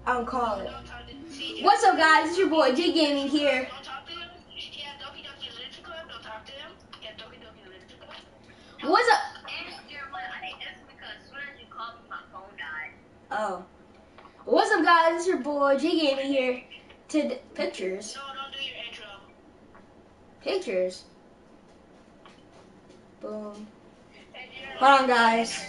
on college. What's up, guys? It's your boy J Gaming here. What's up? Oh. What's up, guys? It's your boy J Gaming here. Pictures. No, don't do your intro. Pictures. Boom. Hold on, guys.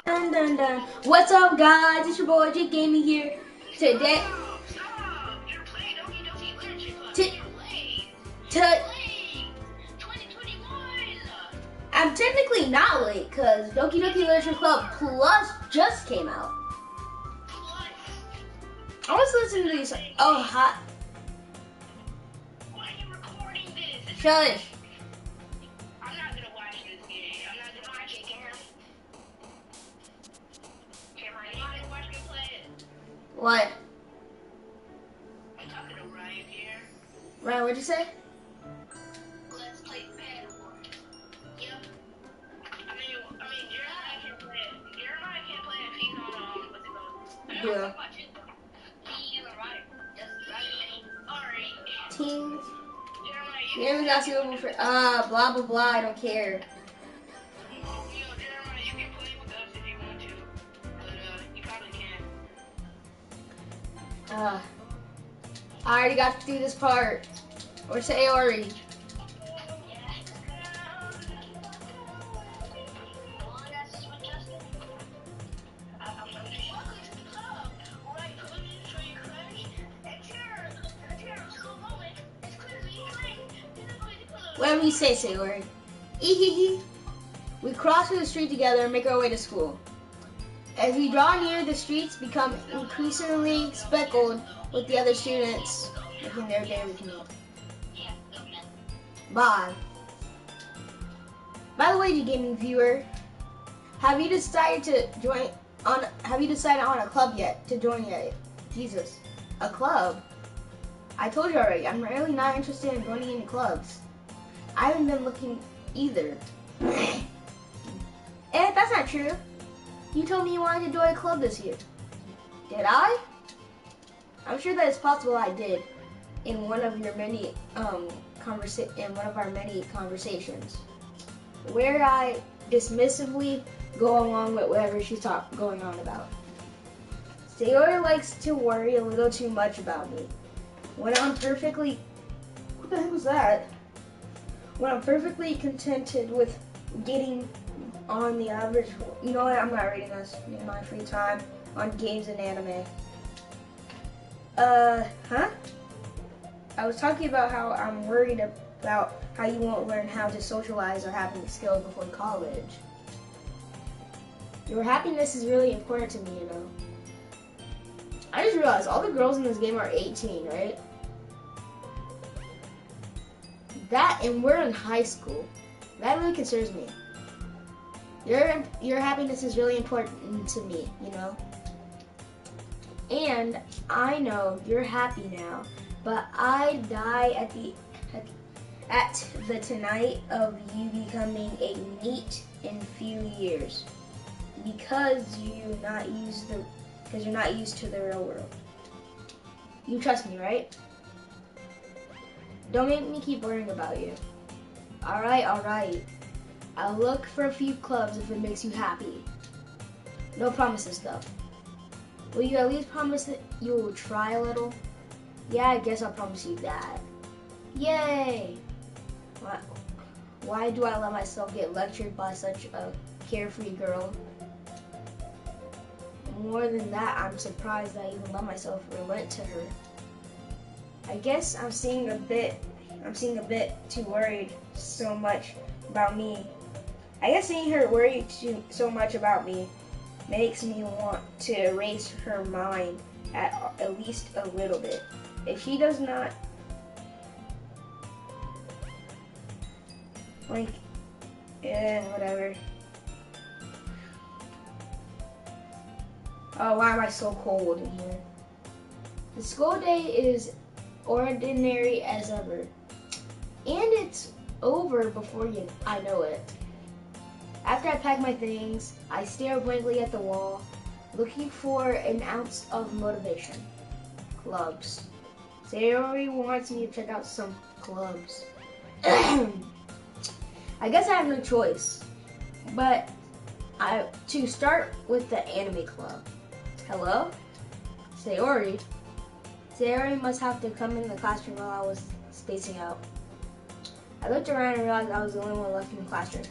Dun, dun, dun. What's up, guys? It's your boy J Gaming here. Today. Stop! You're playing Okie Dokie Literature Club. To- You're late. to- You're late. 2021. I'm technically not late because Doki Doki Literature Club Plus just came out. Plus, I was listening to these. Oh, hot. why are you recording this? Shush. I'm not gonna watch this game. I'm not gonna watch it, Cam. Cam, are you gonna watch me play it? What? I'm talking to Ryan here. Ryan, what'd you say? Let's play Bad War. Yep. I mean, Jeremiah can play it. Jeremiah can't play it if he's on, what's it called? Yeah. He and Ryan. Just Ryan. Alright. Teams. Jeremiah, You haven't got suitable for blah blah blah. I don't care. Jeremiah, you can play with us if you want to, but you probably can't. I already got to do this part. Or say Ori. Whatever you say Ori. Ehehe. We cross through the street together and make our way to school. As we draw near, the streets become increasingly speckled with the other students making their daily commute. Bye. By the way, you gaming viewer, have you decided on a club yet to join yet? Jesus, a club? I told you already, I'm really not interested in joining any clubs. I haven't been looking either. That's not true. You told me you wanted to join a club this year. Did I? I'm sure that it's possible I did in one of your many many conversations, where I dismissively go along with whatever she's going on about. Sayori likes to worry a little too much about me. When I'm perfectly what the heck was that? When I'm perfectly contented with getting on the average, you know what? I'm not reading this in my free time on games and anime. I was talking about how I'm worried about how you won't learn how to socialize or have any skills before college. Your happiness is really important to me, you know. I just realized all the girls in this game are 18, right? And we're in high school. That really concerns me. Your happiness is really important to me, you know. And I know you're happy now, but I die at the tonight of you becoming a NEET in few years because you're not used to the real world. You trust me, right? Don't make me keep worrying about you. Alright, alright. I'll look for a few clubs if it makes you happy. No promises though. Will you at least promise that you will try a little? Yeah, I guess I'll promise you that. Yay! Why do I let myself get lectured by such a carefree girl? More than that, I'm surprised I even let myself relent to her. I guess I'm seeing a bit too worried so much about me. I guess seeing her worry so much about me makes me want to erase her mind at least a little bit. If she does not whatever. Oh, why am I so cold in here? The school day is ordinary as ever. And it's over before I know it. After I pack my things, I stare blankly at the wall, looking for an ounce of motivation. Clubs. Sayori wants me to check out some clubs. I guess I have no choice, but to start with the anime club. Hello? Sayori? Sayori must have to come in the classroom while I was spacing out. I looked around and realized I was the only one left in the classroom.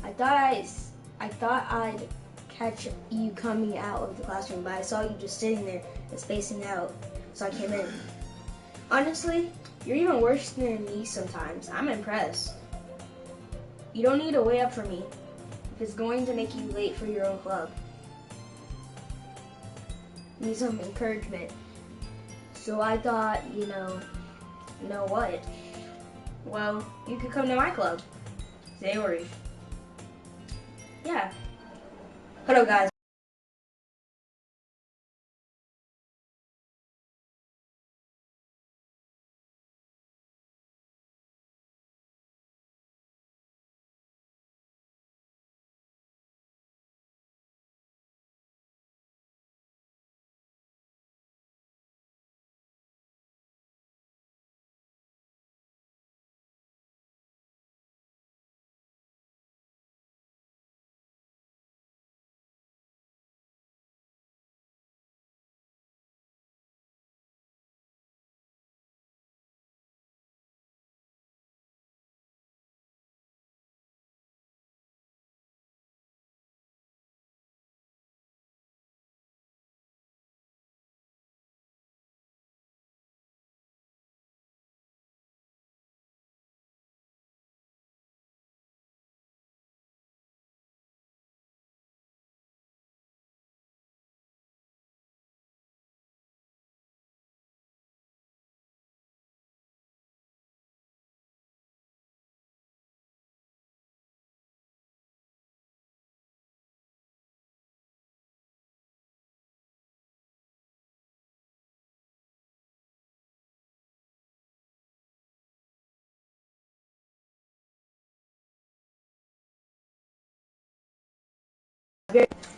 I thought I'd catch you coming out of the classroom, but I saw you just sitting there and spacing out, so I came in. Honestly, you're even worse than me sometimes. I'm impressed. You don't need to wait up for me if it's going to make you late for your own club. Need some encouragement. So I thought, you know what? Well, you could come to my club. Sayori. Yeah. Hello, guys.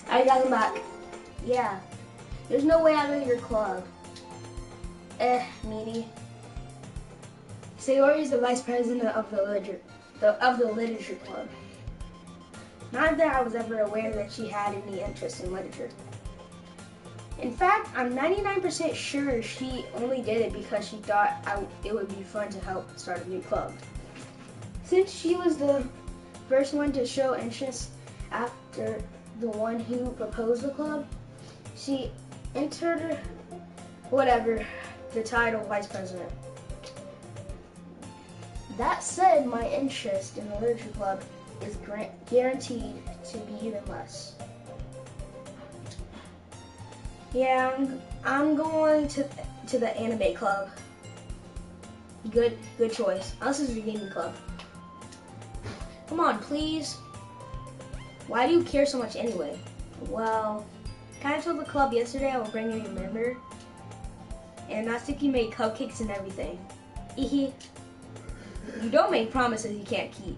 I got him back. Yeah. There's no way out of your club. Meanie. Sayori is the vice president of the literature club. Not that I was ever aware that she had any interest in literature. In fact, I'm 99% sure she only did it because she thought it would be fun to help start a new club. Since she was the first one to show interest after the one who proposed the club, she entered the title vice president. That said, my interest in the literature club is guaranteed to be even less. Yeah, I'm going to the anime club. Good choice. Unless it's the gaming club. Come on, please. Why do you care so much anyway? Well, kind of told the club yesterday I will bring you a member. And I think you made cupcakes and everything. You don't make promises you can't keep.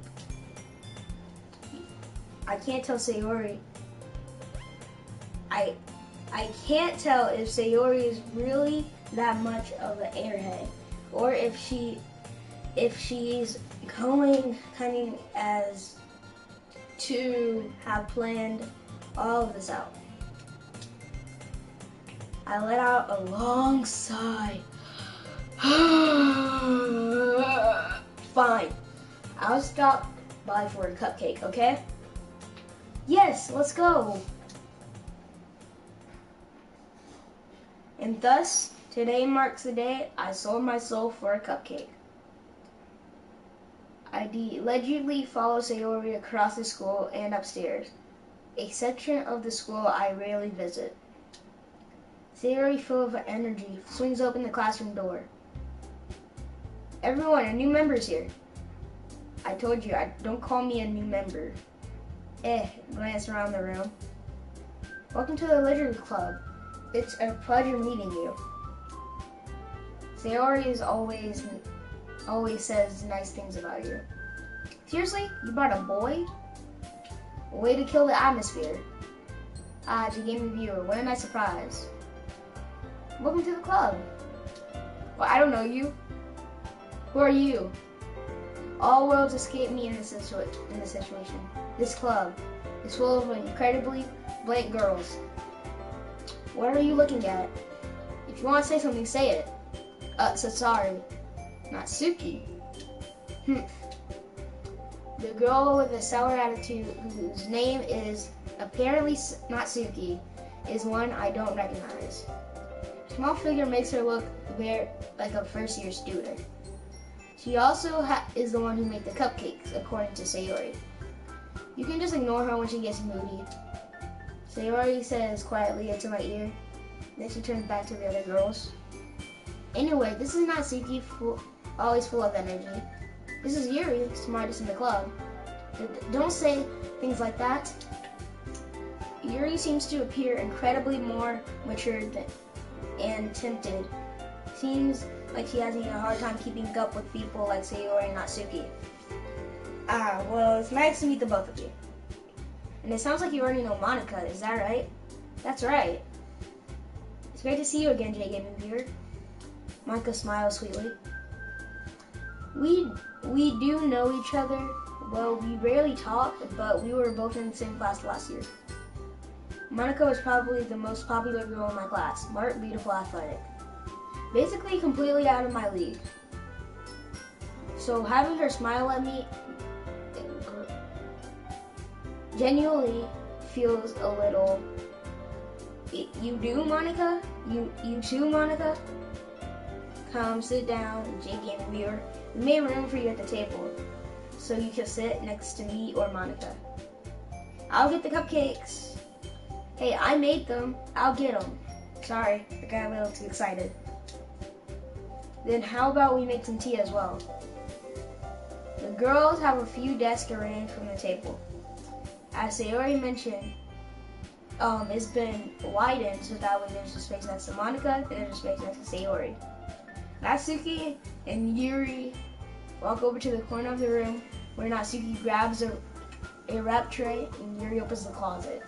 I can't tell Sayori. I can't tell if Sayori is really that much of an airhead, or if she's coming as to have planned all of this out. I let out a long sigh. Fine. I'll stop by for a cupcake, okay? Yes, let's go. And thus, today marks the day I sold my soul for a cupcake. I allegedly follow Sayori across the school and upstairs, a section of the school I rarely visit. Sayori, full of energy, swings open the classroom door. Everyone, a new member's here. I told you, don't call me a new member. Glance around the room. Welcome to the Literary Club. It's a pleasure meeting you. Sayori is always says nice things about you. Seriously? You brought a boy? Way to kill the atmosphere. To game reviewer, what a nice surprise. Welcome to the club. Well, I don't know you. Who are you? All worlds escape me in this situation. This club is full of incredibly blank girls. What are you looking at? If you want to say something, say it. So sorry. Natsuki. The girl with a sour attitude, whose name is apparently Natsuki, is one I don't recognize. Small figure makes her look very like a first-year student. She also is the one who made the cupcakes, according to Sayori. You can just ignore her when she gets moody. Sayori says quietly into my ear. Then she turns back to the other girls. Anyway, this is Natsuki, always full of energy. This is Yuri, smartest in the club. Don't say things like that. Yuri seems to appear incredibly more mature and tempted. Seems like she has a hard time keeping up with people like Sayori and Natsuki. Well, it's nice to meet the both of you. And it sounds like you already know Monica, is that right? That's right. It's great to see you again, J-Game Viewer. Monica smiles sweetly. We do know each other. Well, we rarely talk, but we were both in the same class last year. Monica was probably the most popular girl in my class. Smart, beautiful, athletic. Basically completely out of my league. So having her smile at me genuinely feels a little... You do, Monica? You too, Monica? Come sit down, J-Game Viewer. We made room for you at the table, so you can sit next to me or Monica. I'll get the cupcakes. Hey, I made them. I'll get them. Sorry, I got a little too excited. Then how about we make some tea as well? The girls have a few desks arranged from the table. As Sayori mentioned, it's been widened so that way there's a space next to Monica and there's a space next to Sayori. Natsuki and Yuri walk over to the corner of the room where Natsuki grabs a wrap tray and Yuri opens the closet.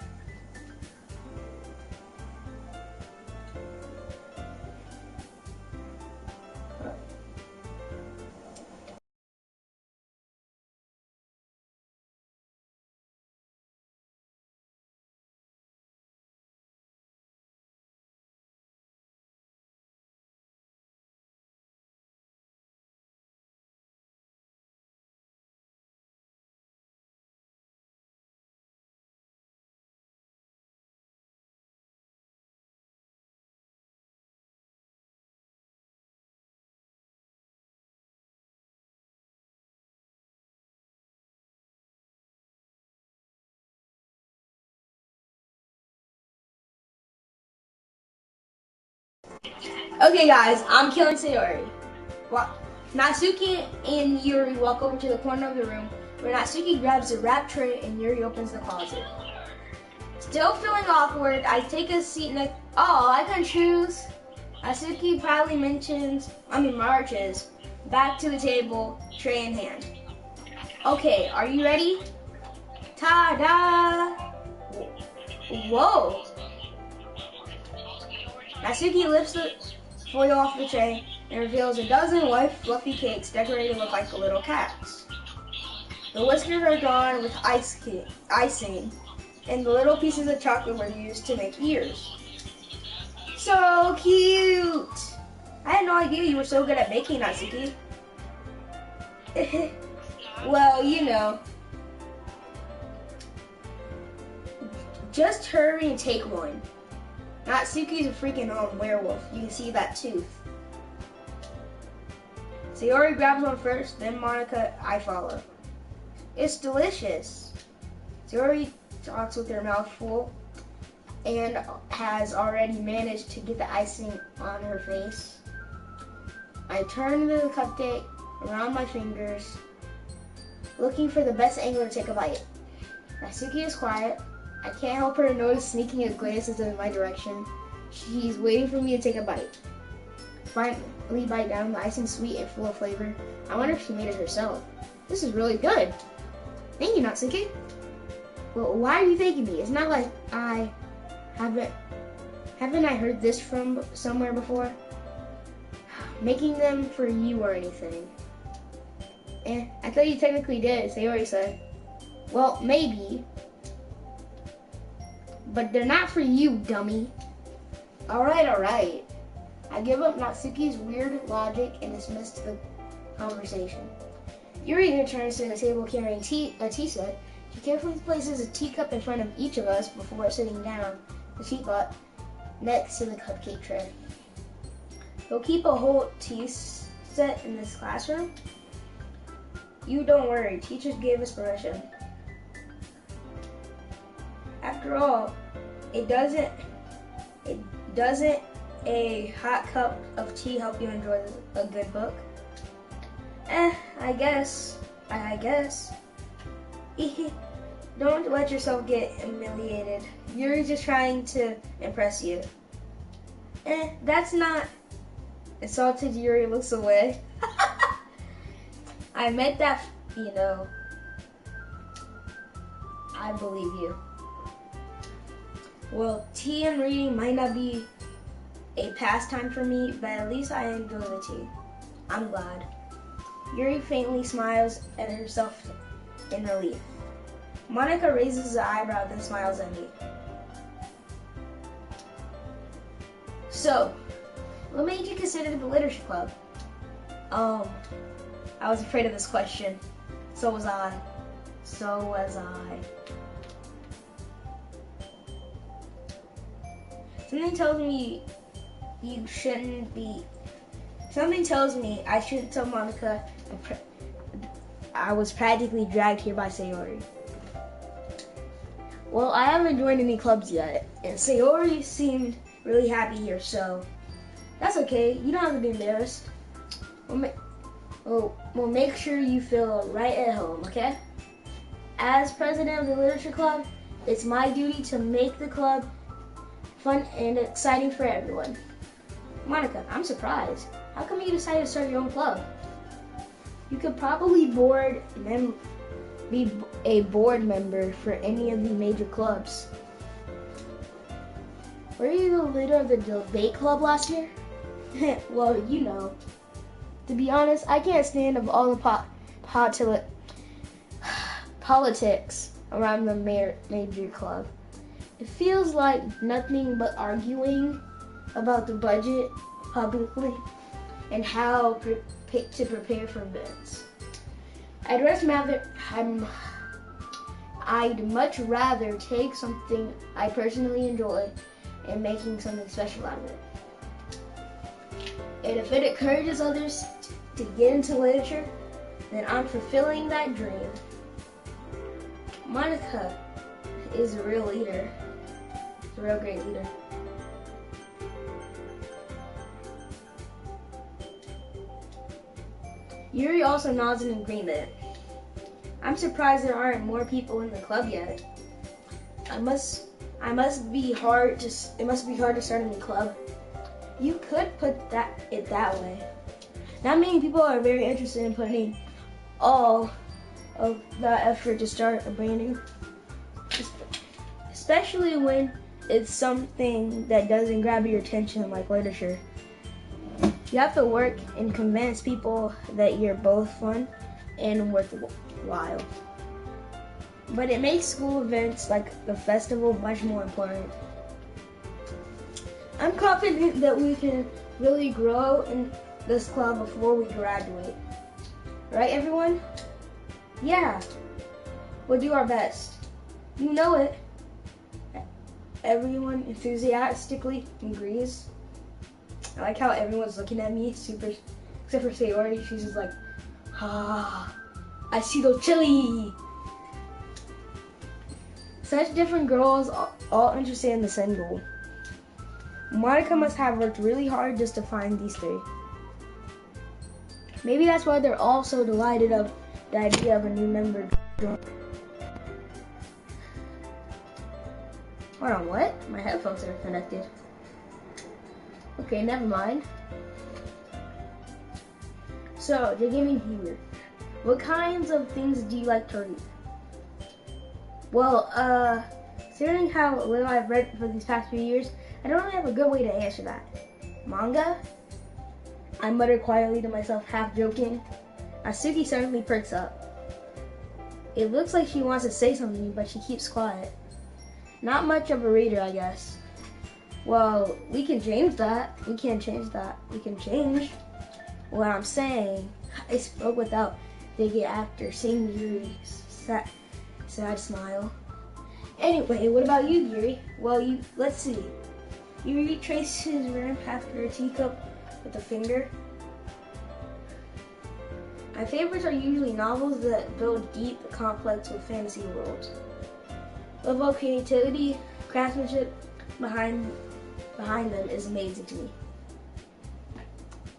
Okay guys, I'm killing Sayori. Natsuki and Yuri walk over to the corner of the room where Natsuki grabs the wrap tray and Yuri opens the closet. Still feeling awkward, I take a seat next. Oh, I can choose. Natsuki proudly marches back to the table, tray in hand. Okay, are you ready? Ta-da! Whoa! Natsuki lifts the foil off the tray and reveals a dozen white fluffy cakes decorated with like little cats. The whiskers are drawn with icing, and the little pieces of chocolate were used to make ears. So cute! I had no idea you were so good at baking, Natsuki. Well, you know. Just hurry and take one. Natsuki's a freaking werewolf. You can see that tooth. Sayori grabs one first, then Monica, I follow. It's delicious. Sayori talks with her mouth full and has already managed to get the icing on her face. I turn the cupcake around my fingers, looking for the best angle to take a bite. Natsuki is quiet. I can't help her notice sneaking a glances in my direction. She's waiting for me to take a bite. Finally bite down, the icing sweet and full of flavor. I wonder if she made it herself. This is really good. Thank you, Natsuki. Well, why are you thanking me? It's not like I haven't I heard this from somewhere before? Making them for you or anything. I thought you technically did, Sayori said. Well, maybe. But they're not for you, dummy. Alright. I give up Natsuki's weird logic and dismiss the conversation. Yuri returns to the table carrying a tea set. She carefully places a teacup in front of each of us before sitting down the teapot next to the cupcake tray. You'll keep a whole tea set in this classroom? You don't worry, teachers gave us permission. After all, it doesn't a hot cup of tea help you enjoy a good book? I guess. Don't let yourself get humiliated. You're just trying to impress you. That's not. Insulted Yuri looks away. I meant that, you know. I believe you. Well, tea and reading might not be a pastime for me, but at least I enjoy the tea. I'm glad. Yuri faintly smiles at herself in relief. Monica raises an eyebrow, then smiles at me. So, what made you consider the literature club? I was afraid of this question. So was I. Something tells me you shouldn't be. Something tells me I shouldn't tell Monica I was practically dragged here by Sayori. Well, I haven't joined any clubs yet, and Sayori seemed really happy here, so that's okay. You don't have to be embarrassed. We'll make sure you feel right at home, okay? As president of the literature club, it's my duty to make the club fun and exciting for everyone. Monica, I'm surprised. How come you decided to start your own club? You could probably be a board member for any of the major clubs. Were you the leader of the debate club last year? Well, you know. To be honest, I can't stand of all the politics around the major club. It feels like nothing but arguing about the budget publicly and how to prepare for events. I'd much rather take something I personally enjoy and making something special out of it. And if it encourages others to get into literature, then I'm fulfilling that dream. Monica is a real leader. A real great leader. Yuri also nods in agreement. I'm surprised there aren't more people in the club yet. It must be hard to start a new club. You could put it that way. Not many people are very interested in putting all of that effort to start a brand new, especially when it's something that doesn't grab your attention like literature. You have to work and convince people that you're both fun and worthwhile. But it makes school events like the festival much more important. I'm confident that we can really grow in this club before we graduate. Right, everyone? Yeah, we'll do our best. You know it. Everyone enthusiastically agrees. I like how everyone's looking at me, super, except for Sayori. She's just like, I see the chili. Such different girls, all interested in the same goal. Monica must have worked really hard just to find these three. Maybe that's why they're all so delighted of the idea of a new member joining. Hold on, what? My headphones are connected. Okay, never mind. So, they gave me here. What kinds of things do you like to read? Well, considering how little I've read for these past few years, I don't really have a good way to answer that. Manga? I muttered quietly to myself, half joking. Asuki suddenly perks up. It looks like she wants to say something, but she keeps quiet. Not much of a reader, I guess. Well, we can change that. We can't change that. We can change what I'm saying. I spoke without thinking after seeing Yuri's sad smile. Anyway, what about you, Yuri? Well, let's see. Yuri traced his rim after a teacup with a finger. My favorites are usually novels that build deep, complex with fantasy worlds. Love of creativity, craftsmanship behind them is amazing to me.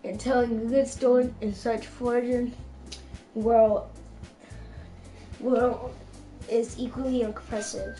And telling a good story in such forging world is equally impressive.